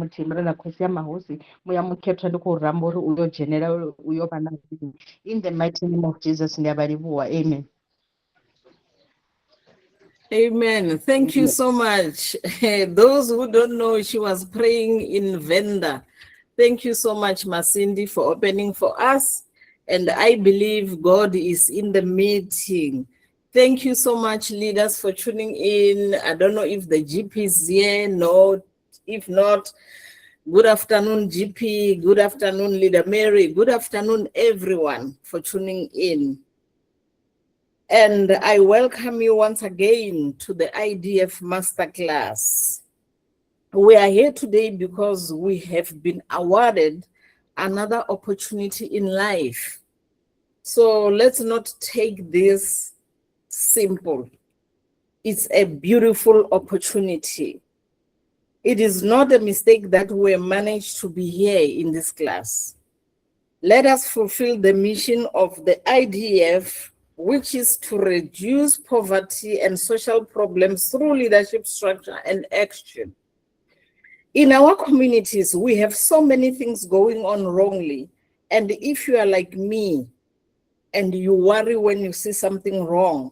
mutimira nakhosi yamahosi muyamukhetha ndikuramba uri uyojenera uyova nazvii. In the mighty name of Jesus ndiyavarivuwa. Amen. Amen. Thank you so much. Those who don't know, she was praying in Venda. Thank you so much, Masindi, for opening for us. And I believe God is in the meeting. Thank you so much, leaders, for tuning in. I don't know if the GP is here. No, if not, good afternoon, GP. Good afternoon, Leader Mary. Good afternoon, everyone, for tuning in. And I welcome you once again to the IDF Masterclass. We are here today because we have been awarded another opportunity in life. So let's not take this simple. It's a beautiful opportunity. It is not a mistake that we managed to be here in this class. Let us fulfill the mission of the IDF, which is to reduce poverty and social problems through leadership structure and action. In our communities, we have so many things going on wrongly. And if you are like me and you worry when you see something wrong,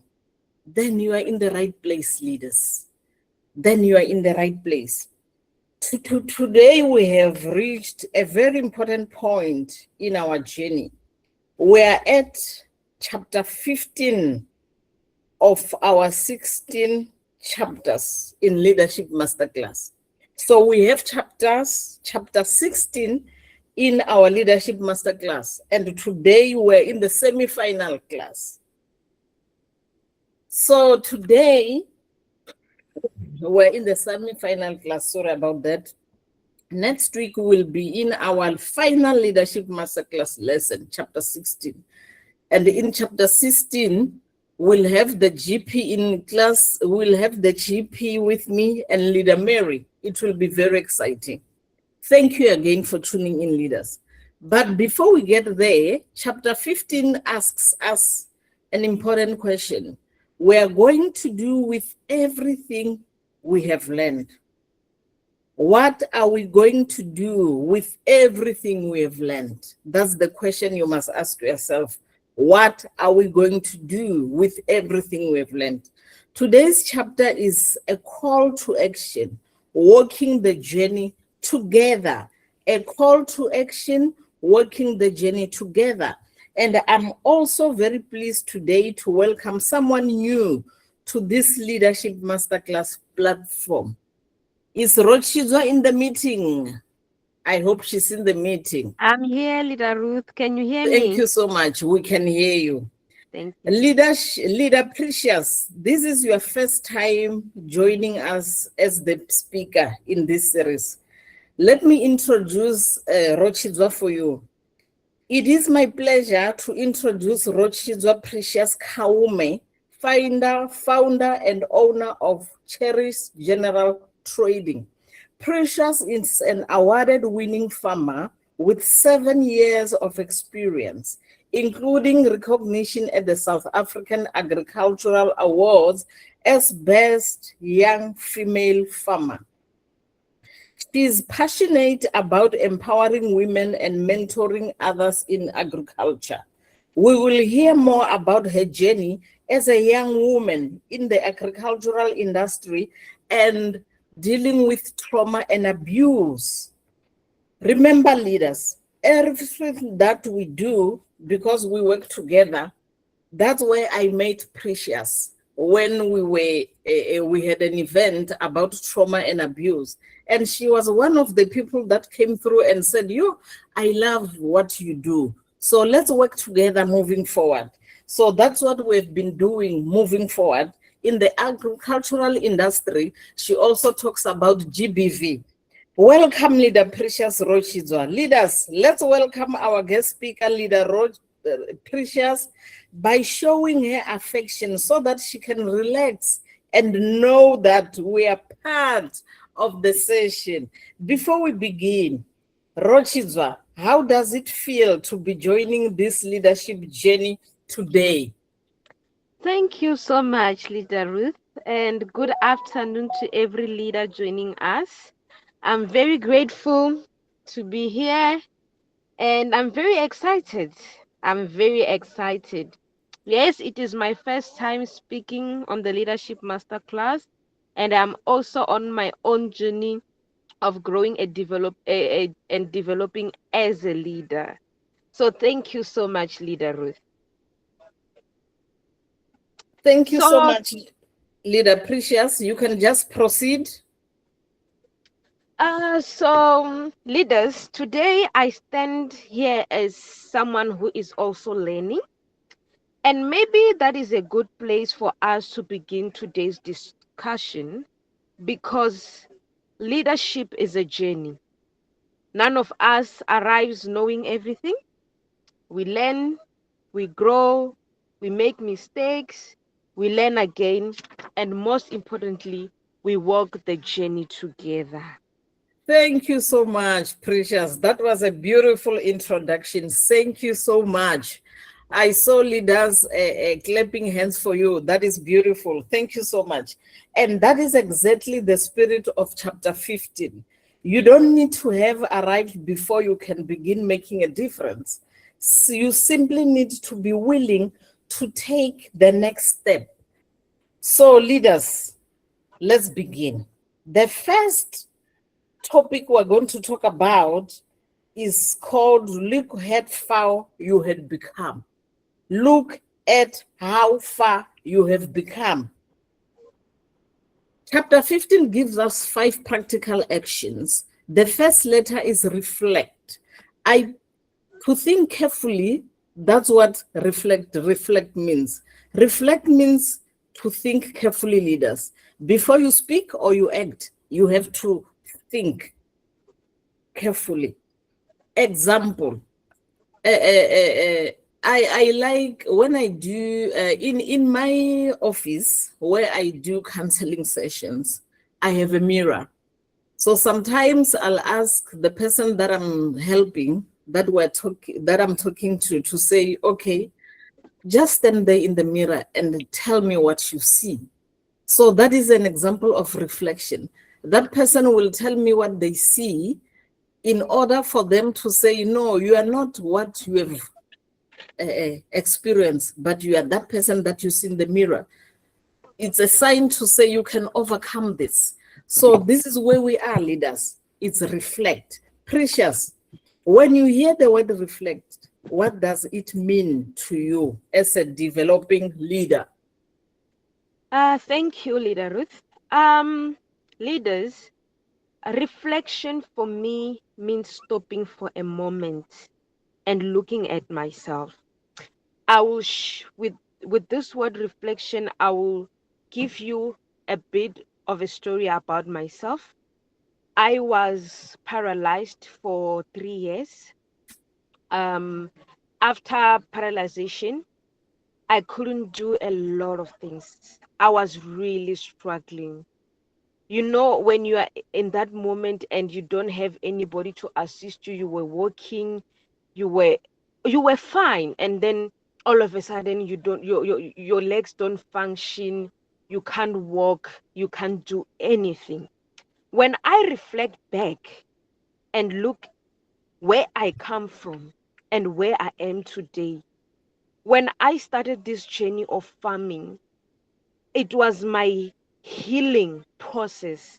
then you are in the right place, leaders. Then you are in the right place. Today, we have reached a very important point in our journey. We are at chapter 15 of our 16 chapters in Leadership Masterclass. So we have chapter 16 in our Leadership Masterclass, and today we're in the semi-final class. So today we're in the semi-final class, sorry about that. Next week we will be in our final Leadership Masterclass lesson, chapter 16. And in chapter 16, we'll have the GP in class, we'll have the GP with me and Leader Mary. It will be very exciting. Thank you again for tuning in, leaders. But before we get there, chapter 15 asks us an important question. We are going to do with everything we have learned. What are we going to do with everything we have learned? That's the question you must ask yourself. What are we going to do with everything we have learned? Today's chapter is a call to action, walking the journey together. A call to action, walking the journey together. And I'm also very pleased today to welcome someone new to this Leadership Masterclass platform. Is Rotshidzwa in the meeting? I hope she's in the meeting. I'm here, Leader Ruth. Can you hear me? Thank you so much. We can hear you. Thank you. Leader Precious, this is your first time joining us as the speaker in this series. Let me introduce Rotshidzwa for you. It is my pleasure to introduce Rotshidzwa Precious Khaume, founder and owner of Cherish General Trading. Precious is an awarded-winning farmer with 7 years of experience, including recognition at the South African Agricultural Awards as Best Young Female Farmer. She is passionate about empowering women and mentoring others in agriculture. We will hear more about her journey as a young woman in the agricultural industry and dealing with trauma and abuse. Remember, leaders, everything that we do, because we work together, that's where I met Precious when we had an event about trauma and abuse. And she was one of the people that came through and said, I love what you do. So let's work together moving forward. So that's what we've been doing moving forward. In the agricultural industry, she also talks about GBV. Welcome, Leader Precious Rotshidzwa. Leaders, let's welcome our guest speaker, Leader Precious, by showing her affection so that she can relax and know that we are part of the session. Before we begin, Rotshidzwa, how does it feel to be joining this leadership journey today? Thank you so much, Leader Ruth, and good afternoon to every leader joining us. I'm very grateful to be here and I'm very excited. I'm very excited. Yes, it is my first time speaking on the Leadership Masterclass, and I'm also on my own journey of growing and developing as a leader. So thank you so much, Leader Ruth. Thank you so So, much, Leader Precious. You can just proceed. leaders, today I stand here as someone who is also learning. And maybe that is a good place for us to begin today's discussion because leadership is a journey. None of us arrives knowing everything. We learn, we grow, we make mistakes, we learn again, and most importantly, we walk the journey together. Thank you so much, Precious. That was a beautiful introduction. Thank you so much. I saw leaders clapping hands for you. That is beautiful. Thank you so much. And that is exactly the spirit of chapter 15. You don't need to have arrived before you can begin making a difference. So you simply need to be willing to take the next step. So, leaders, let's begin. The first topic we're going to talk about is called Look at How You Had Become. Look at how far you have become. Chapter 15 gives us 5 practical actions. The first letter is reflect. To think carefully, that's what reflect means. Reflect means to think carefully, leaders. Before you speak or you act, you have to think carefully. Example, I like when I do in my office where I do counseling sessions, I have a mirror. So sometimes I'll ask the person that I'm helping, that I'm talking to say, okay, just stand there in the mirror and tell me what you see. So that is an example of reflection. That person will tell me what they see in order for them to say, no, you are not what you have experienced, but you are that person that you see in the mirror. It's a sign to say you can overcome this. So this is where we are, leaders. It's reflect. Precious, when you hear the word reflect, what does it mean to you as a developing leader? Thank you, Leader Ruth. Leaders, a reflection for me means stopping for a moment and looking at myself. I will with this word reflection, I will give you a bit of a story about myself. I was paralyzed for 3 years. After paralyzation, I couldn't do a lot of things. I was really struggling. You know, when you are in that moment and you don't have anybody to assist you, you were walking, you were you were fine, and then all of a sudden you don't your legs don't function, you can't walk, you can't do anything. When I reflect back and look where I come from and where I am today, when I started this journey of farming, it was my healing process.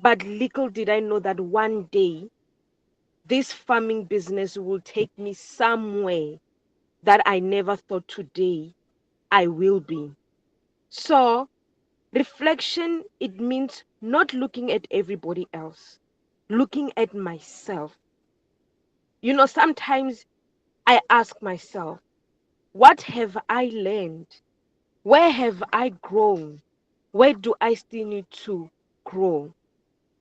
But little did I know that one day this farming business will take me somewhere that I never thought today I will be. So, reflection, it means not looking at everybody else, looking at myself. You know, sometimes I ask myself, what have I learned? Where have I grown? Where do I still need to grow?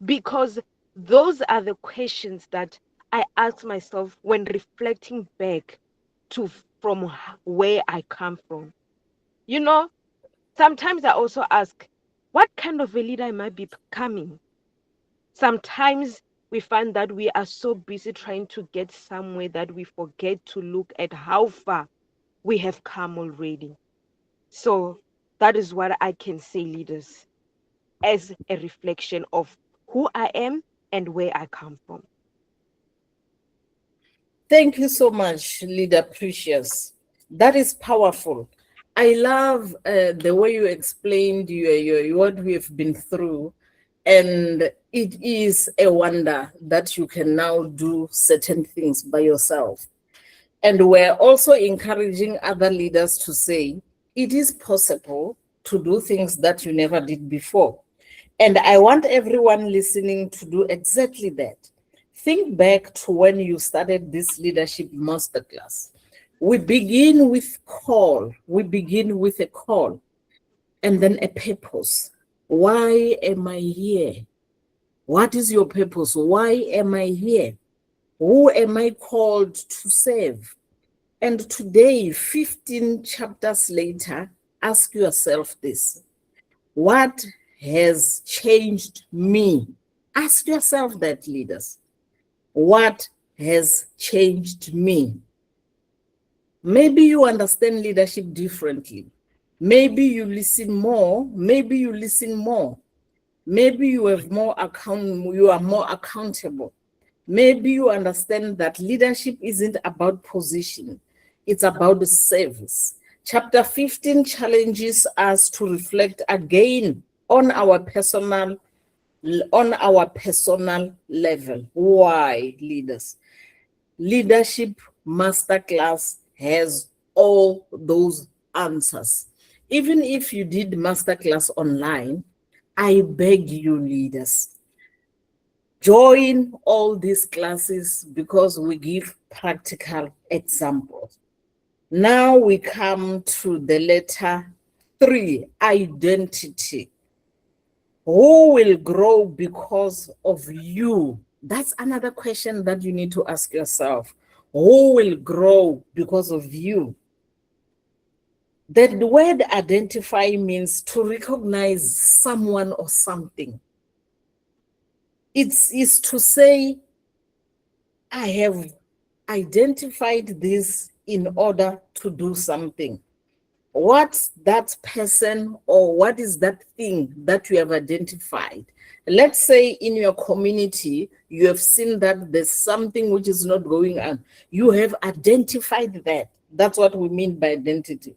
Because those are the questions that I ask myself when reflecting back to from where I come from. You know, sometimes I also ask, what kind of a leader am I becoming? Sometimes we find that we are so busy trying to get somewhere that we forget to look at how far we have come already. So that is what I can say, leaders, as a reflection of who I am and where I come from. Thank you so much, Leader Precious. That is powerful. I love the way you explained what we have been through, and it is a wonder that you can now do certain things by yourself. And we're also encouraging other leaders to say it is possible to do things that you never did before. And I want everyone listening to do exactly that. Think back to when you started this leadership masterclass. We begin with call. We begin with a call and then a purpose. Why am I here? What is your purpose? Why am I here? Who am I called to serve? And today, 15 chapters later, ask yourself this. What has changed me? Ask yourself that, leaders. What has changed me? Maybe you understand leadership differently. Maybe you listen more. Maybe you listen more. Maybe you have you are more accountable. Maybe you understand that leadership isn't about position. It's about the service. Chapter 15 challenges us to reflect again on our personal level. Why, leaders? Leadership Masterclass has all those answers. Even if you did Masterclass online, I beg you, leaders, join all these classes because we give practical examples. Now we come to the letter 3, identity. Who will grow because of you? That's another question that you need to ask yourself. Who will grow because of you? The word identify means to recognize someone or something. It's to say, I have identified this in order to do something. What's that person or what is that thing that you have identified? Let's say in your community, you have seen that there's something which is not going on. You have identified that. That's what we mean by identity.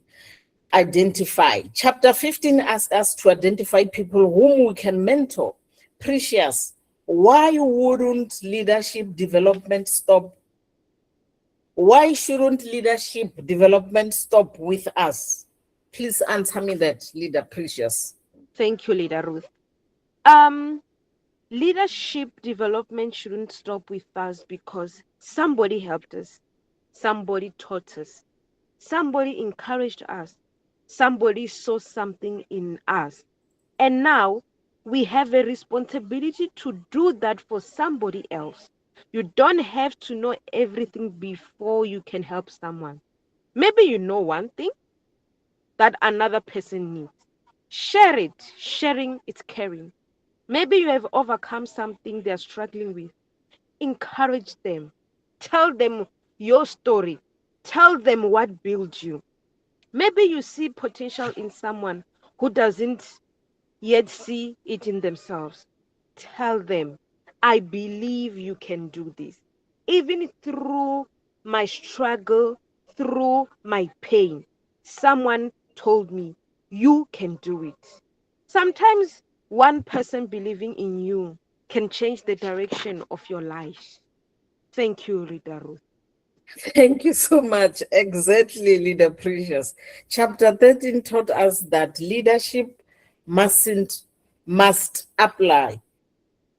Identify. Chapter 15 asks us to identify people whom we can mentor. Precious, why wouldn't leadership development stop? Why shouldn't leadership development stop with us? Please answer me that, Leader Precious. Thank you, Leader Ruth. Leadership development shouldn't stop with us because somebody helped us, somebody taught us, somebody encouraged us, somebody saw something in us. And now we have a responsibility to do that for somebody else. You don't have to know everything before you can help someone. Maybe you know one thing that another person needs. Share it. Sharing is caring. Maybe you have overcome something they're struggling with. Encourage them. Tell them your story. Tell them what builds you. Maybe you see potential in someone who doesn't yet see it in themselves. Tell them, I believe you can do this. Even through my struggle, through my pain, someone told me, you can do it. Sometimes one person believing in you can change the direction of your life. Thank you, Rita Ruth. Thank you so much. Exactly, Leader Precious. Chapter 13 taught us that leadership must apply.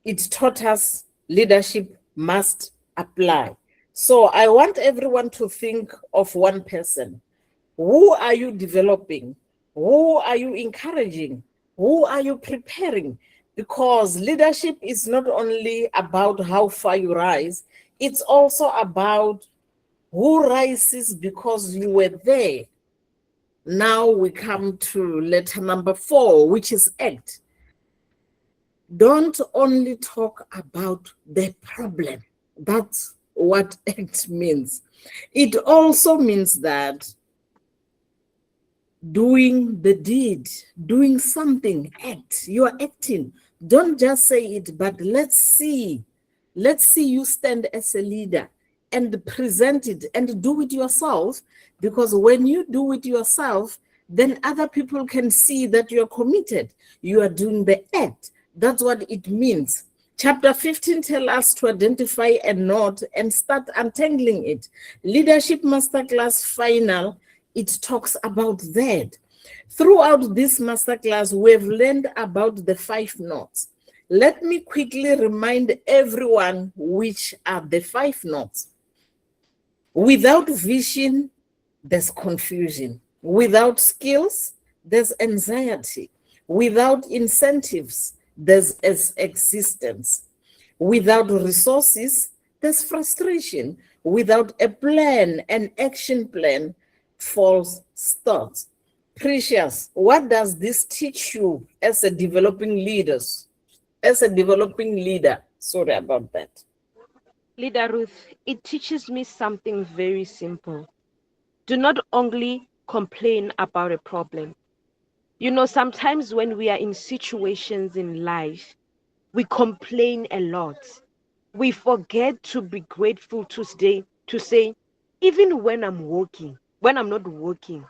It taught us leadership must apply. So I want everyone to think of one person. Who are you developing? Who are you encouraging? Who are you preparing? Because leadership is not only about how far you rise, it's also about who rises because you were there. Now we come to letter number 4, which is act. Don't only talk about the problem. That's what act means. It also means that doing the deed, doing something, act. You are acting. Don't just say it, but let's see Let's see you stand as a leader and present it and do it yourself, because when you do it yourself, then other people can see that you're committed. You are doing the act. That's what it means. Chapter 15 tells us to identify a knot and start untangling it. Leadership Masterclass Final, it talks about that. Throughout this masterclass, we've learned about the 5 knots. Let me quickly remind everyone which are the 5 knots. Without vision, there's confusion. Without skills, there's anxiety. Without incentives, there's existence. Without resources, there's frustration. Without a plan, an action plan, false starts. Precious, what does this teach you as a developing leader? Sorry about that. Leader Ruth, it teaches me something very simple. Do not only complain about a problem. You know, sometimes when we are in situations in life, we complain a lot. We forget to be grateful to say, even when I'm working, when I'm not working,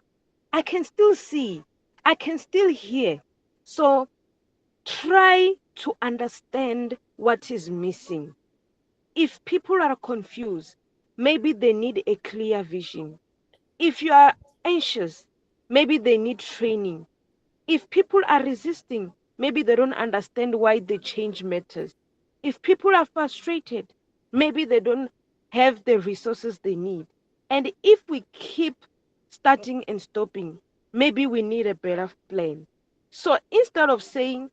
I can still see, I can still hear. So try to understand what is missing. If people are confused, maybe they need a clear vision. If you are anxious, maybe they need training. If people are resisting, maybe they don't understand why the change matters. If people are frustrated, maybe they don't have the resources they need. And if we keep starting and stopping, maybe we need a better plan. So instead of saying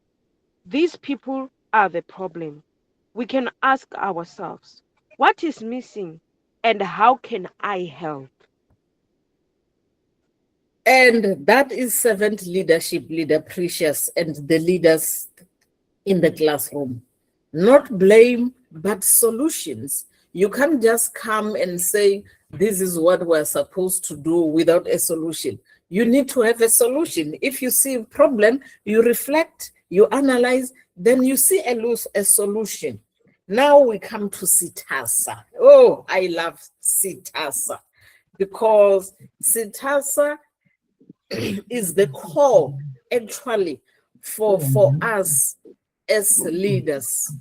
these people are the problem, we can ask ourselves, what is missing and how can I help? And that is servant leadership, Leader Precious, and the leaders in the classroom. Not blame, but solutions. You can't just come and say, this is what we're supposed to do without a solution. You need to have a solution. If you see a problem, you reflect, you analyze, then you see a solution. Now we come to Sithasa. Oh, I love Sithasa, because Sithasa is the core actually for us as leaders.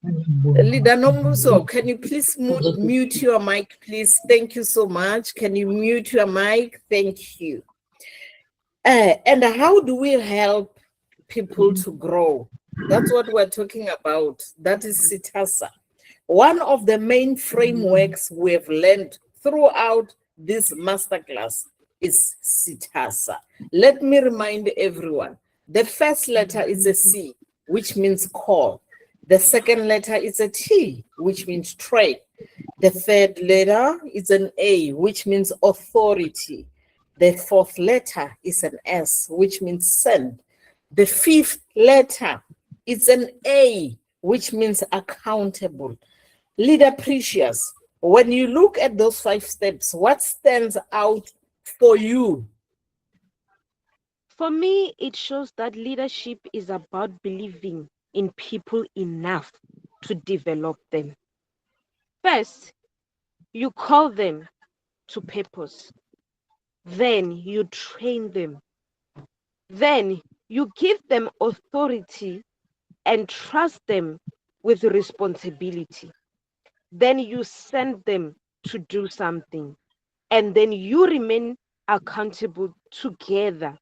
Leader Nombuso, can you please mute your mic, please? Thank you so much. Can you mute your mic? Thank you. And how do we help people to grow? That's what we're talking about. That is Sithasa. One of the main frameworks we've learned throughout this masterclass is Sithasa. Let me remind everyone, the first letter is a C, which means call. The second letter is a T, which means train. The third letter is an A, which means authority. The fourth letter is an S, which means send. The fifth letter is an A, which means accountable. Leader Precious, when you look at those 5 steps, what stands out for you? For me, it shows that leadership is about believing in people enough to develop them. First, you call them to purpose. Then you train them. Then you give them authority and trust them with responsibility. Then you send them to do something. And then you remain accountable together.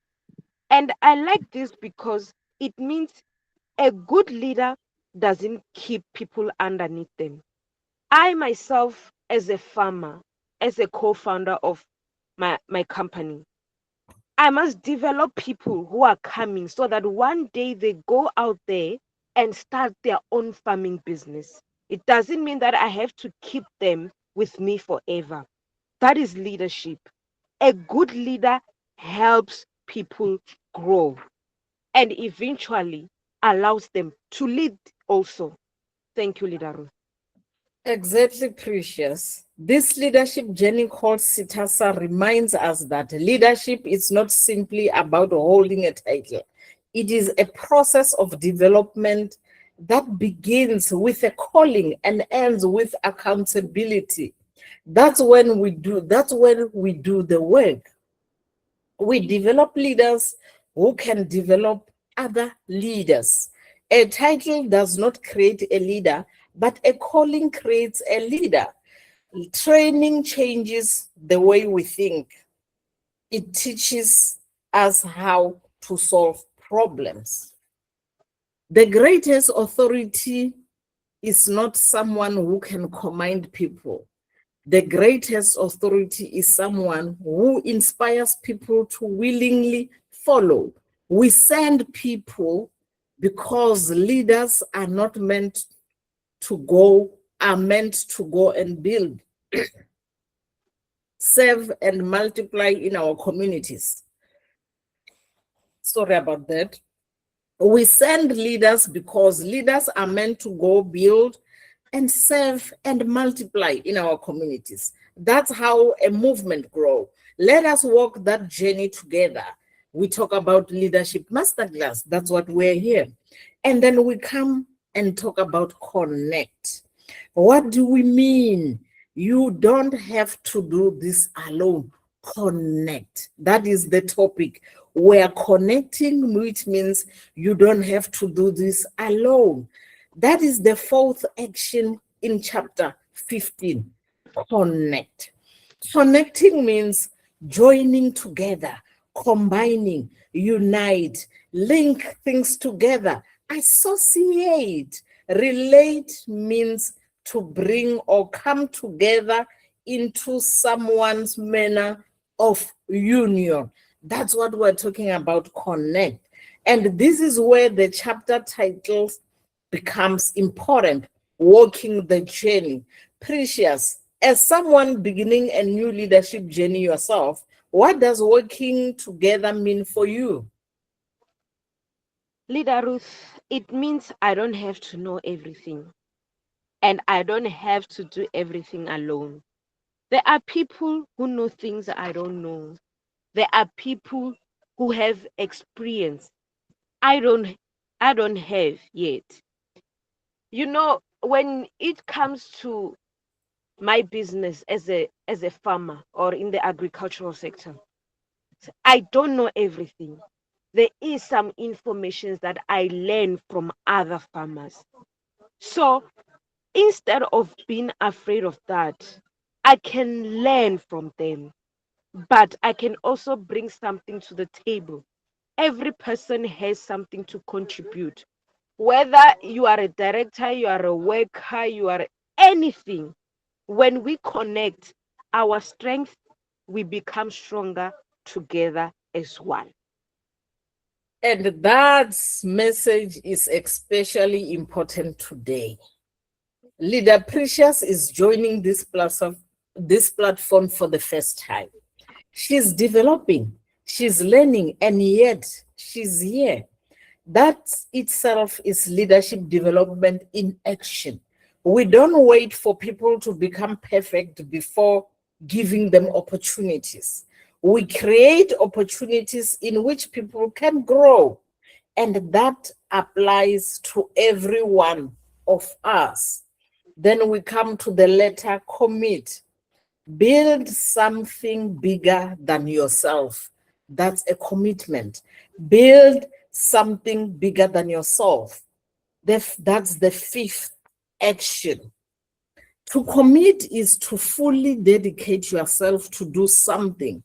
And I like this because it means a good leader doesn't keep people underneath them. I myself, as a farmer, as a co-founder of my company, I must develop people who are coming so that one day they go out there and start their own farming business. It doesn't mean that I have to keep them with me forever. That is leadership. A good leader helps people grow and eventually allows them to lead also. Thank you, Leader Ruth. Exactly, Precious. This leadership journey called Sithasa reminds us that leadership is not simply about holding a title. It is a process of development that begins with a calling and ends with accountability. That's when we do the work. We develop leaders who can develop other leaders. A title does not create a leader, but a calling creates a leader. Training changes the way we think. It teaches us how to solve problems. The greatest authority is not someone who can command people. The greatest authority is someone who inspires people to willingly follow. We send people because leaders are not meant to go, are meant to go and build, serve, and multiply in our communities. Sorry about that. We send leaders because leaders are meant to go build and serve and multiply in our communities. That's how a movement grows. Let us walk that journey together. We talk about leadership masterclass. That's what we're here. And then we come and talk about connect. What do we mean? You don't have to do this alone. Connect. That is the topic. We're connecting, which means you don't have to do this alone. That is the fourth action in chapter 15. Connect. Connecting means joining together, combining, unite, link things together, associate. Relate means to bring or come together into someone's manner of union. That's what we're talking about, connect. And this is where the chapter title becomes important, walking the journey. Precious, as someone beginning a new leadership journey yourself, what does working together mean for you? Leader Ruth, it means I don't have to know everything and I don't have to do everything alone. There are people who know things I don't know. There are people who have experience I don't I don't have yet. You know, when it comes to my business as a farmer or in the agricultural sector, I don't know everything. There is some information that I learn from other farmers. So instead of being afraid of that, I can learn from them, but I can also bring something to the table. Every person has something to contribute. Whether you are a director, you are a worker, you are anything, when we connect our strength, we become stronger together as one. And that message is especially important today. Leader Precious is joining this platform for the first time. She's developing, she's learning, and yet she's here. That itself is leadership development in action. We don't wait for people to become perfect before giving them opportunities. We create opportunities in which people can grow, and that applies to every one of us. Then we come to the letter commit. Build something bigger than yourself. That's a commitment. Build something bigger than yourself. That's the fifth action. To commit is to fully dedicate yourself to do something.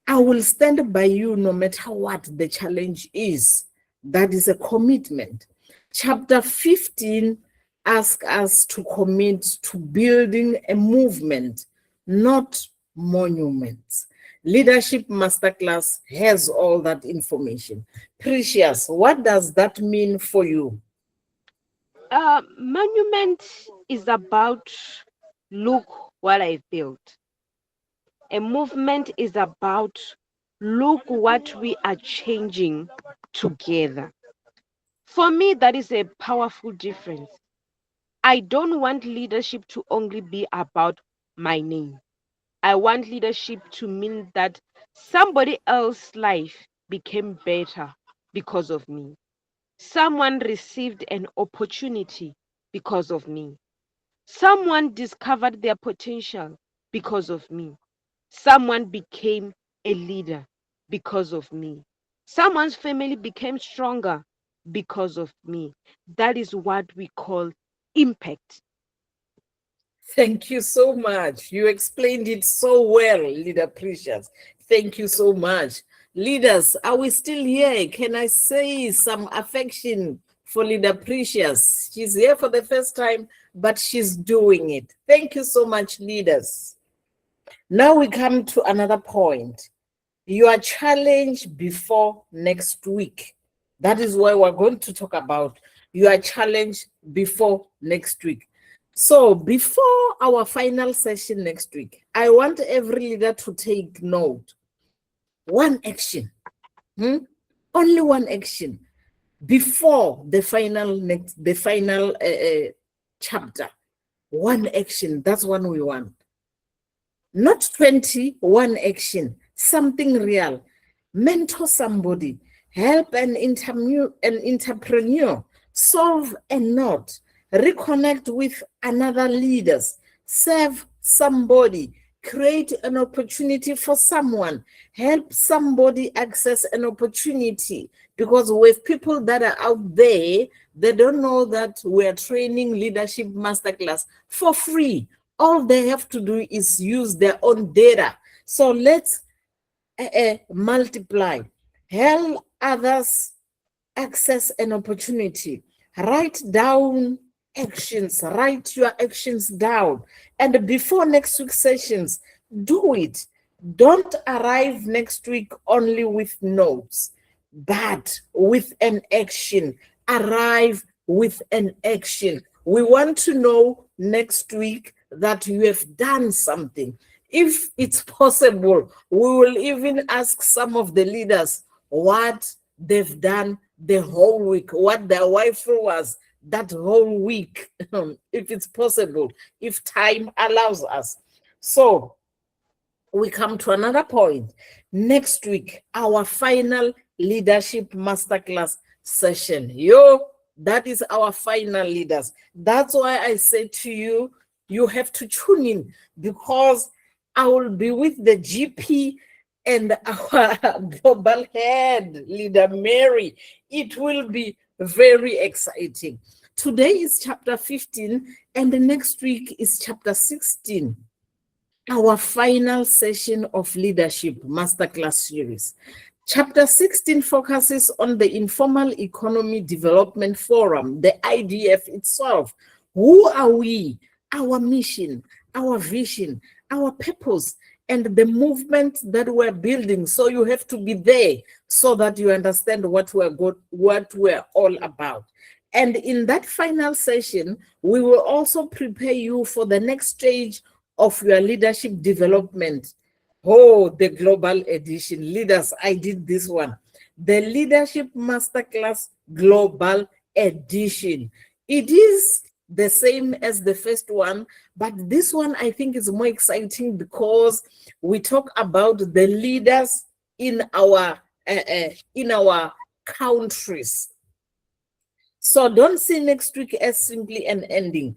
I will stand by you no matter what the challenge is. That is a commitment. Chapter 15 asks us to commit to building a movement, not monuments. Leadership Masterclass has all that information. Precious, what does that mean for you? Monument is about look what I built. A movement is about look what we are changing together. For me, that is a powerful difference. I don't want leadership to only be about my name. I want leadership to mean that somebody else's life became better because of me. Someone received an opportunity because of me. Someone discovered their potential because of me. Someone became a leader because of me. Someone's family became stronger because of me. That is what we call impact. Thank you so much. You explained it so well, Leader Precious. Thank you so much. Leaders, are we still here? Can I say some affection for Leader Precious? She's here for the first time, but she's doing it. Thank you so much, leaders. Now we come to another point. Your challenge before next week. That is why we're going to talk about your challenge before next week. So before our final session next week, I want every leader to take note. One action, only one action before the final chapter. One action, that's one we want. Not 20, one action, something real. Mentor somebody, help an entrepreneur, solve a knot, reconnect with another leaders, serve somebody, create an opportunity for someone, help somebody access an opportunity. Because with people that are out there, they don't know that we're training leadership masterclass for free. All they have to do is use their own data. So let's multiply. Help others access an opportunity. Write down actions. Write your actions down. And before next week's sessions, do it. Don't arrive next week only with notes, but with an action. Arrive with an action. We want to know next week that you have done something. If it's possible, we will even ask some of the leaders what they've done the whole week, what their wife was that whole week, if it's possible, if time allows us. So we come to another point. Next week, our final leadership masterclass session. That is our final leaders. That's why I say to you, you have to tune in, because I will be with the GP and our global head, Leader Mary. It will be very exciting. Today is chapter 15, and the next week is chapter 16. Our final session of Leadership Masterclass series. Chapter 16 focuses on the Informal Economy Development Forum, the IDF itself. Who are we? Our mission, our vision, our purpose, and the movement that we're building. So you have to be there so that you understand what we're all about. And in that final session, we will also prepare you for the next stage of your leadership development. Oh, the global edition. Leaders, I did this one. The Leadership Masterclass Global Edition. It is the same as the first one, but this one I think is more exciting because we talk about the leaders in our countries. So don't see next week as simply an ending.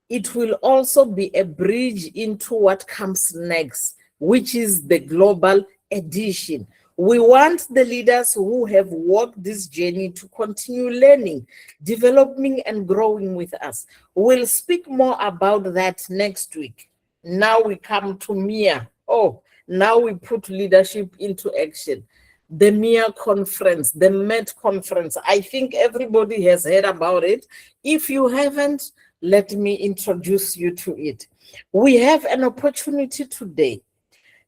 It will also be a bridge into what comes next, which is the global edition. We want the leaders who have walked this journey to continue learning, developing, and growing with us. We'll speak more about that next week. Now we come to MIA. Now we put leadership into action. The MIA conference, the MET conference. I think everybody has heard about it. If you haven't, let me introduce you to it. We have an opportunity today.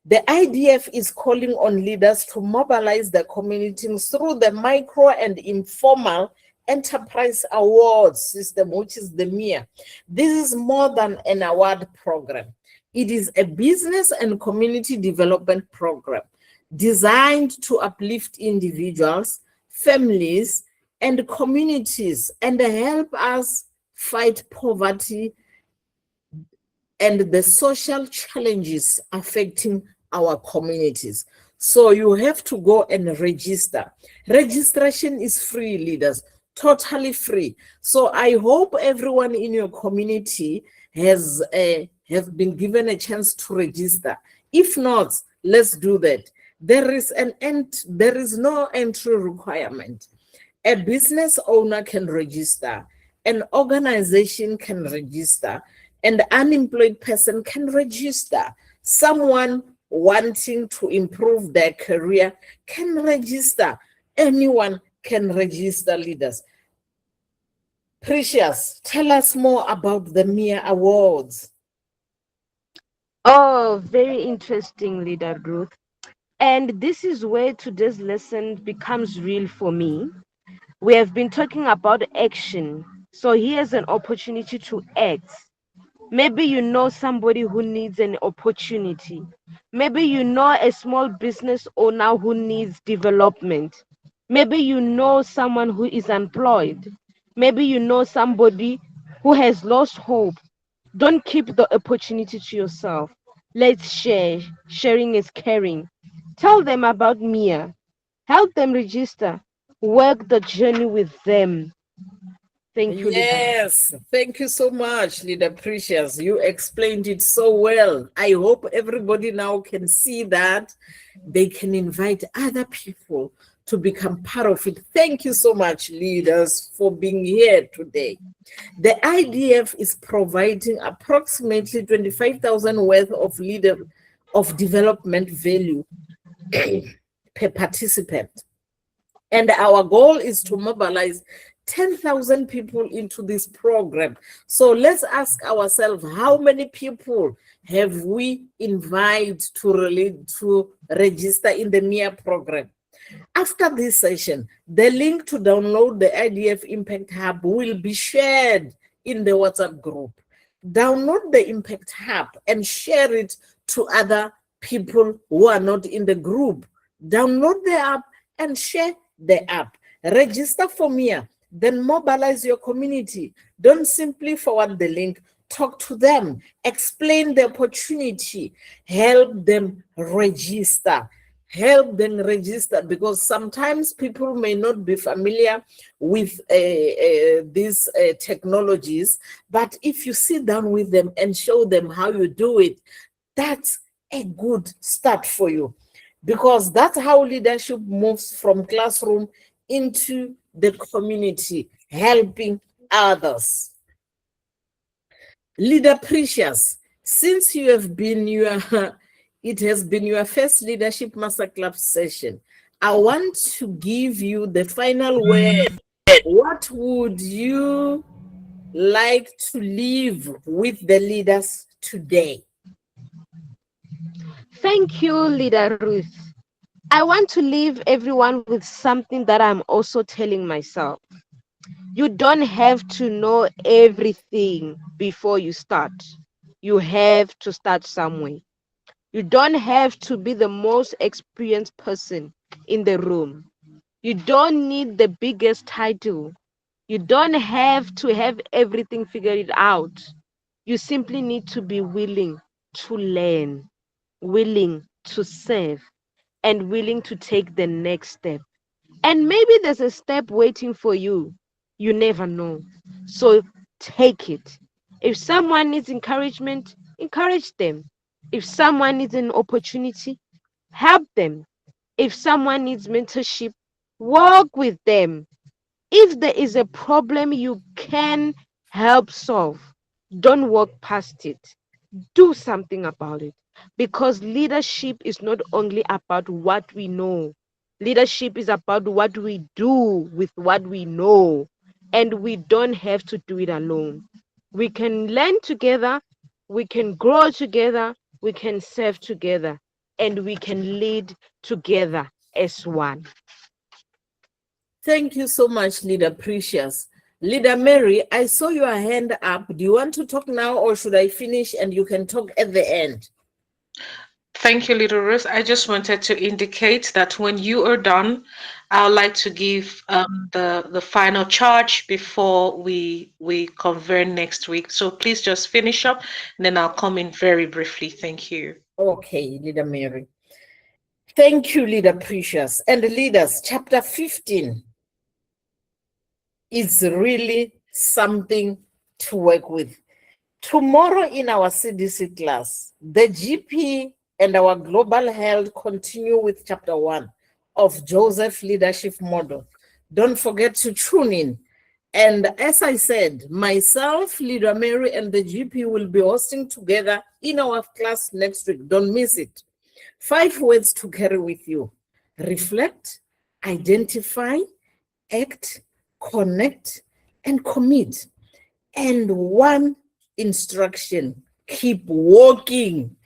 The IDF is calling on leaders to mobilize the communities through the micro and informal enterprise awards system, which is the MIA. This is more than an award program. It is a business and community development program designed to uplift individuals, families, and communities and help us fight poverty and the social challenges affecting our communities. So you have to go and register. Registration is free, leaders. totally free. So I hope everyone in your community has been given a chance to register. If not, let's do that. There is no entry requirement. A business owner can register, an organization can register, and the unemployed person can register. Someone wanting to improve their career can register. Anyone can register, leaders. Precious, tell us more about the MIA Awards. Oh, very interesting, Leader Ruth. And this is where today's lesson becomes real for me. We have been talking about action. So here's an opportunity to act. Maybe you know somebody who needs an opportunity. Maybe you know a small business owner who needs development. Maybe you know someone who is employed. Maybe you know somebody who has lost hope. Don't keep the opportunity to yourself. Let's share. Sharing is caring. Tell them about Mia. Help them register. Work the journey with them. Thank you, Leader. Yes, thank you so much, Leader Precious. You explained it so well. I hope everybody now can see that they can invite other people to become part of it. Thank you so much, leaders, for being here today. The IDF is providing approximately 25,000 worth of development value per participant. And our goal is to mobilize 10,000 people into this program. So let's ask ourselves, how many people have we invited to register in the MIA program? After this session, the link to download the IDF Impact Hub will be shared in the WhatsApp group. Download the Impact Hub and share it to other people who are not in the group. Download the app and share the app. Register for MIA, then mobilize your community. Don't simply forward the link. Talk to them, explain the opportunity, help them register. Help them register, because sometimes people may not be familiar with these technologies, but if you sit down with them and show them how you do it, that's a good start for you, because that's how leadership moves from classroom into the community, helping others. Leader Precious, since you have been it has been your first Leadership Masterclass session, I want to give you the final word. What would you like to leave with the leaders today? Thank you, Leader Ruth. I want to leave everyone with something that I'm also telling myself. You don't have to know everything before you start. You have to start somewhere. You don't have to be the most experienced person in the room. You don't need the biggest title. You don't have to have everything figured out. You simply need to be willing to learn, willing to serve, and willing to take the next step. And maybe there's a step waiting for you. You never know. So take it. If someone needs encouragement, encourage them. If someone needs an opportunity, help them. If someone needs mentorship, work with them. If there is a problem you can help solve, don't walk past it. Do something about it. Because leadership is not only about what we know, leadership is about what we do with what we know. And we don't have to do it alone. We can learn together, we can grow together, we can serve together, and we can lead together as one. Thank you so much, Leader Precious. Leader Mary, I saw your hand up. Do you want to talk now, or should I finish and you can talk at the end? Thank you, Little Ruth. I just wanted to indicate that when you are done, I would like to give the final charge before we convene next week. So please just finish up, and then I'll come in very briefly. Thank you. Okay, Leader Mary. Thank you, Leader Precious. And the leaders, chapter 15 is really something to work with. Tomorrow in our CDC class, the GP and our global health continue with chapter 1 of Joseph Leadership Model. Don't forget to tune in. And as I said, myself, Leader Mary, and the GP will be hosting together in our class next week. Don't miss it. 5 words to carry with you: reflect, identify, act, connect, and commit. And one instruction: keep walking.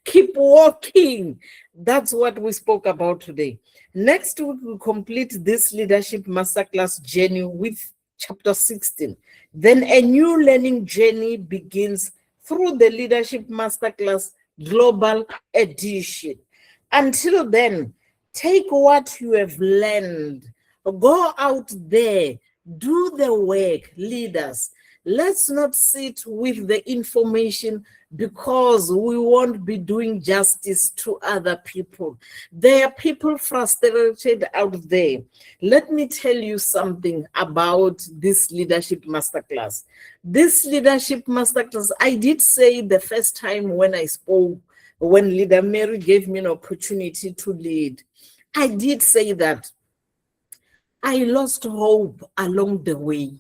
Keep walking. That's what we spoke about today. Next week, we'll complete this leadership masterclass journey with chapter 16. Then a new learning journey begins through the leadership masterclass global edition. Until then, take what you have learned, go out there, do the work, leaders. Let's not sit with the information because we won't be doing justice to other people. There are people frustrated out there. Let me tell you something about this leadership masterclass. This leadership masterclass, I did say the first time when I spoke, when Leader Mary gave me an opportunity to lead, I did say that I lost hope along the way.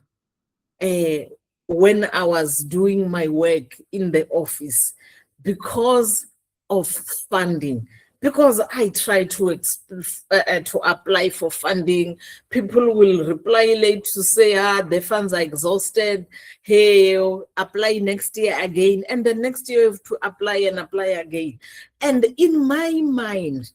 When I was doing my work in the office because of funding, because I try to apply for funding. People will reply late to say, the funds are exhausted. Hey, apply next year again. And the next year you have to apply and apply again. And in my mind,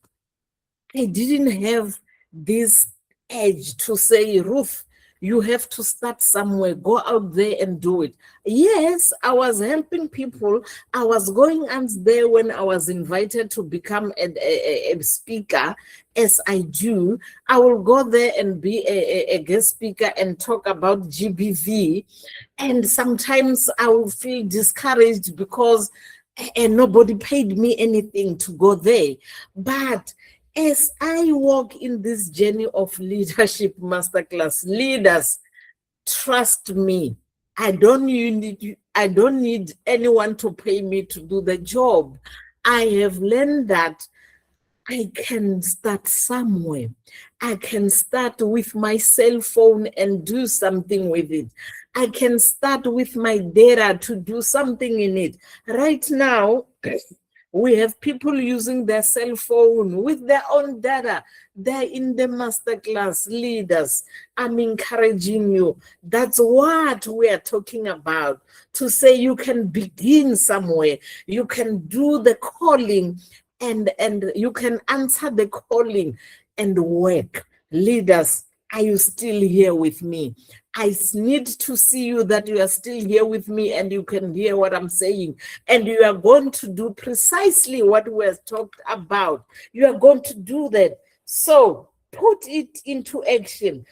I didn't have this edge to say, Ruth, you have to start somewhere, go out there and do it. Yes, I was helping people. I was going out there when I was invited to become a speaker, as I do. I will go there and be a guest speaker and talk about GBV. And sometimes I will feel discouraged because nobody paid me anything to go there. But as I walk in this journey of leadership masterclass, leaders, trust me, I don't need anyone to pay me to do the job. I have learned that I can start somewhere. I can start with my cell phone and do something with it. I can start with my data to do something in it. Right now, we have people using their cell phone with their own data. They're in the masterclass. Leaders, I'm encouraging you. That's what we are talking about. To say you can begin somewhere. You can do the calling and you can answer the calling and work. Leaders, are you still here with me? I need to see you that you are still here with me and you can hear what I'm saying. And you are going to do precisely what we have talked about. You are going to do that. So put it into action.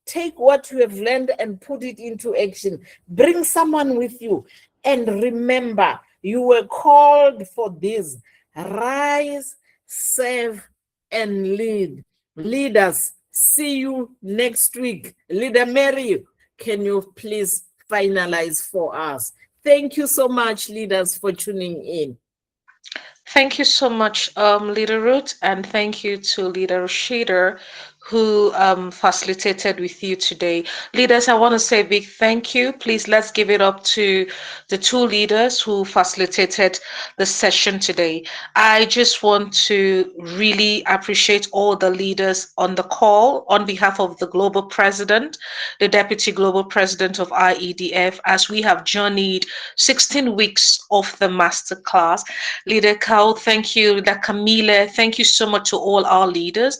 Take what you have learned and put it into action. Bring someone with you. And remember, you were called for this. Rise, serve, and lead. Leaders, see you next week. Leader Mary, can you please finalize for us? Thank you so much, leaders, for tuning in. Thank you so much, Leader Ruth, and thank you to Leader Rashida, who facilitated with you today. Leaders, I want to say a big thank you. Please, let's give it up to the two leaders who facilitated the session today. I just want to really appreciate all the leaders on the call on behalf of the Global President, the Deputy Global President of IEDF, as we have journeyed 16 weeks of the masterclass. Leader Khau, thank you. Leader Camille, thank you so much to all our leaders.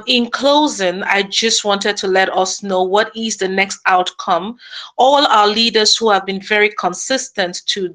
In closing, I just wanted to let us know what is the next outcome. All our leaders who have been very consistent to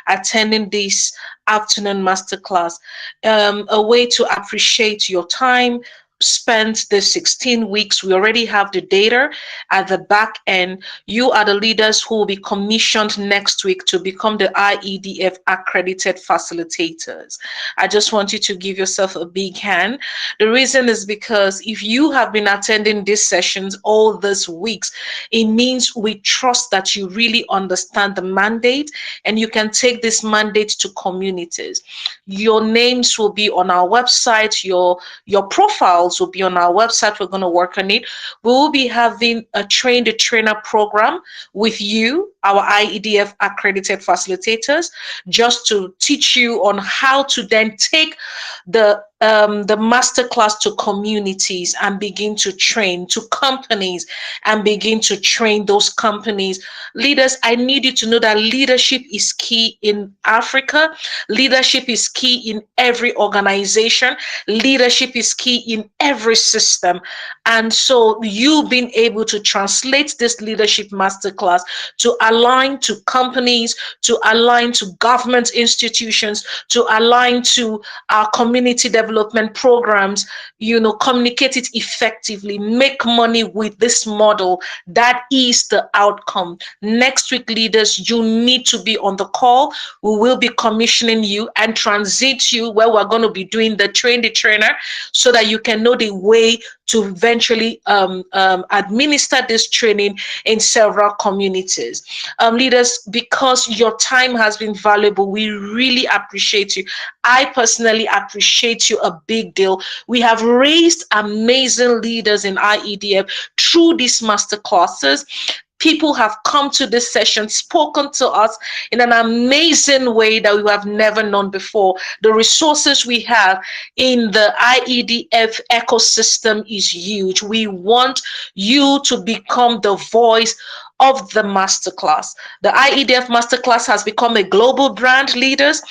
attending this afternoon masterclass, a way to appreciate your time. spent the 16 weeks. We already have the data at the back end. You are the leaders who will be commissioned next week to become the IEDF accredited facilitators. I just want you to give yourself a big hand. The reason is because if you have been attending these sessions all these weeks, it means we trust that you really understand the mandate and you can take this mandate to communities. Your names will be on our website, your profiles will be on our website. We're going to work on it. We will be having a train the trainer program with you, our IEDF accredited facilitators, just to teach you on how to then take the masterclass to communities and begin to train, to companies and begin to train those companies. Leaders, I need you to know that leadership is key in Africa. Leadership is key in every organization. Leadership is key in every system. And so you being able to translate this leadership masterclass to align to companies, to align to government institutions, to align to our community development programs, communicate it effectively, make money with this model. That is the outcome. Next week, leaders, you need to be on the call. We will be commissioning you and transit you where we're going to be doing the train the trainer so that you can know the way to eventually administer this training in several communities. Leaders, because your time has been valuable, we really appreciate you. I personally appreciate you a big deal. We have raised amazing leaders in IEDF through these master classes. People have come to this session, spoken to us in an amazing way that we have never known before. The resources we have in the IEDF ecosystem is huge. We want you to become the voice of the masterclass. The IEDF masterclass has become a global brand, leaders.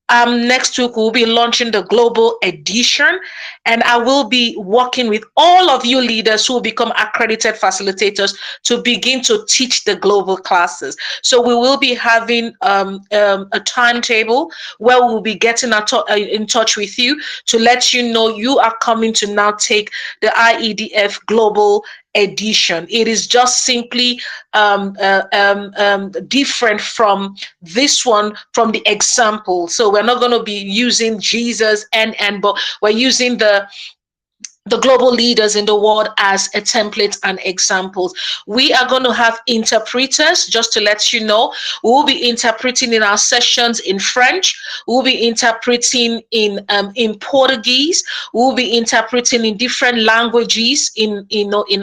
Next week, we'll be launching the global edition, and I will be working with all of you leaders who will become accredited facilitators to begin to teach the global classes. So we will be having a timetable where we'll be getting in touch with you to let you know you are coming to now take the IEDF global edition. It is just simply different from this one, from the example. So we're not going to be using Jesus but we're using the global leaders in the world as a template and examples. We are going to have interpreters, just to let you know. We will be interpreting in our sessions in French. We'll be interpreting in Portuguese. We'll be interpreting in different languages in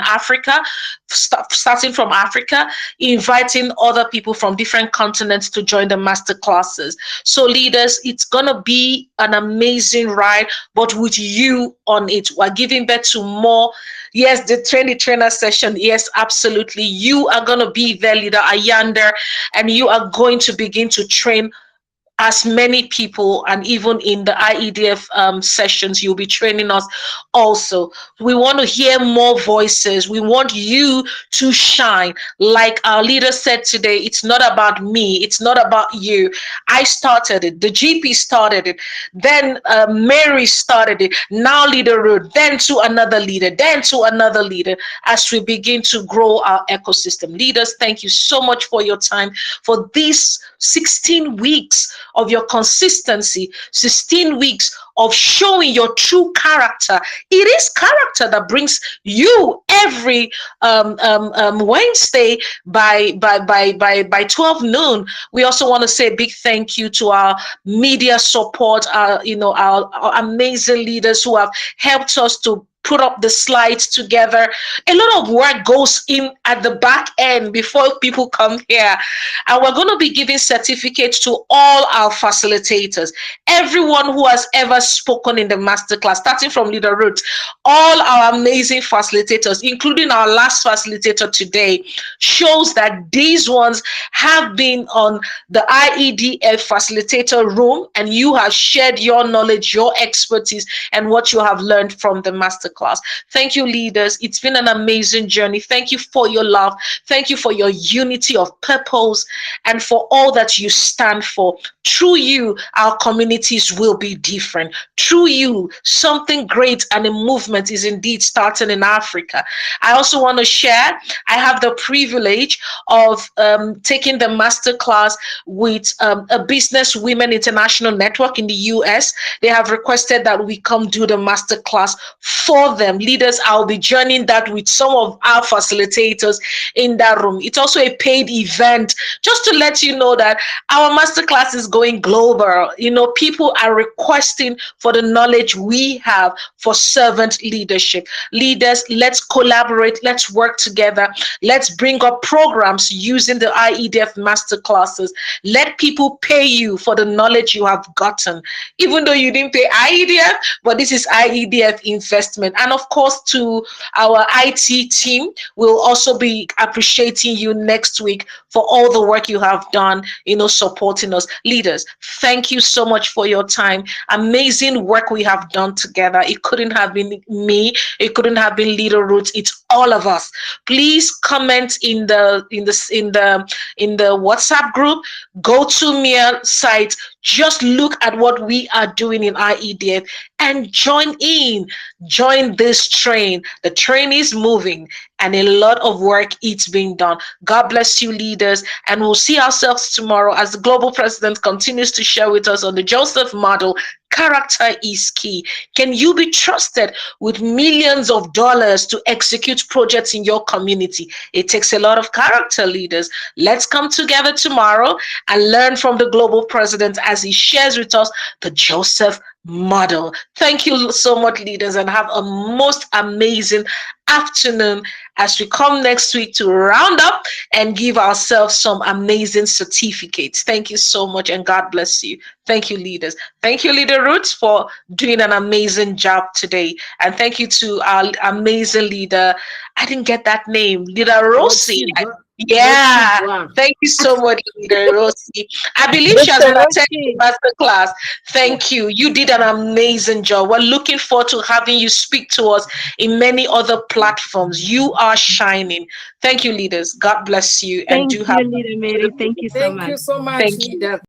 Africa, starting from Africa, inviting other people from different continents to join the master classes. So leaders, it's going to be an amazing ride, but with you on it. We're giving birth to more. Yes, the trainer session. Yes, absolutely. You are going to be there, leader Ayanda, and you are going to begin to train as many people, and even in the IEDF sessions, you'll be training us also. We want to hear more voices. We want you to shine. Like our leader said today, it's not about me. It's not about you. I started it. The GP started it. Then Mary started it. Now leader Ruth, then to another leader, then to another leader, as we begin to grow our ecosystem. Leaders, thank you so much for your time, for these 16 weeks of your consistency, 16 weeks of showing your true character. It is character that brings you every Wednesday by 12 noon. We also want to say a big thank you to our media support, our amazing leaders who have helped us to put up the slides together. A lot of work goes in at the back end before people come here. And we're going to be giving certificates to all our facilitators. Everyone who has ever spoken in the masterclass, starting from Leader Ruth, all our amazing facilitators, including our last facilitator today, shows that these ones have been on the IEDF facilitator room, and you have shared your knowledge, your expertise, and what you have learned from the masterclass. masterclass. Thank you, leaders. It's been an amazing journey. Thank you for your love. Thank you for your unity of purpose and for all that you stand for. Through you, our communities will be different. Through you, something great and a movement is indeed starting in Africa. I also want to share, I have the privilege of taking the master class with a Business Women International Network in the US. They have requested that we come do the master class for them. Leaders, I'll be joining that with some of our facilitators in that room. It's also a paid event, just to let you know that our master class is going global. You know, people are requesting for the knowledge we have for servant leadership. Leaders, let's collaborate, let's work together, let's bring up programs using the IEDF master classes. Let people pay you for the knowledge you have gotten, even though you didn't pay IEDF, but this is IEDF investment. And of course, to our IT team, we'll also be appreciating you next week for all the work you have done, you know, supporting us. Leaders, thank you so much for your time. Amazing work we have done together. It couldn't have been me, it couldn't have been Leader Ruth. It's all of us. Please comment in the WhatsApp group. Go to Mia site, just look at what we are doing in IEDF and join in. Join this train. The train is moving and a lot of work is being done. God bless you, leaders, and we'll see ourselves tomorrow as the global president continues to share with us on the Joseph model. Character is key. Can you be trusted with millions of dollars to execute projects in your community? It takes a lot of character, leaders. Let's come together tomorrow and learn from the global president as he shares with us the Joseph model. Thank you so much, leaders, and have a most amazing afternoon as we come next week to round up and give ourselves some amazing certificates. Thank you so much, and God bless you. Thank you, leaders. Thank you, Leader Ruth, for doing an amazing job today. And thank you to our amazing leader. I didn't get that name, Leader Rosie. Yeah, Rotshidzwa. thank you so much, Leader Rosie. I believe she has been attending the master class. Thank you. You did an amazing job. We're looking forward to having you speak to us in many other platforms. You are shining. Thank you, leaders. God bless you, and Thank do have you, a Leader Mary. beautiful Thank day. you so Thank much. you so much, Thank you. leader.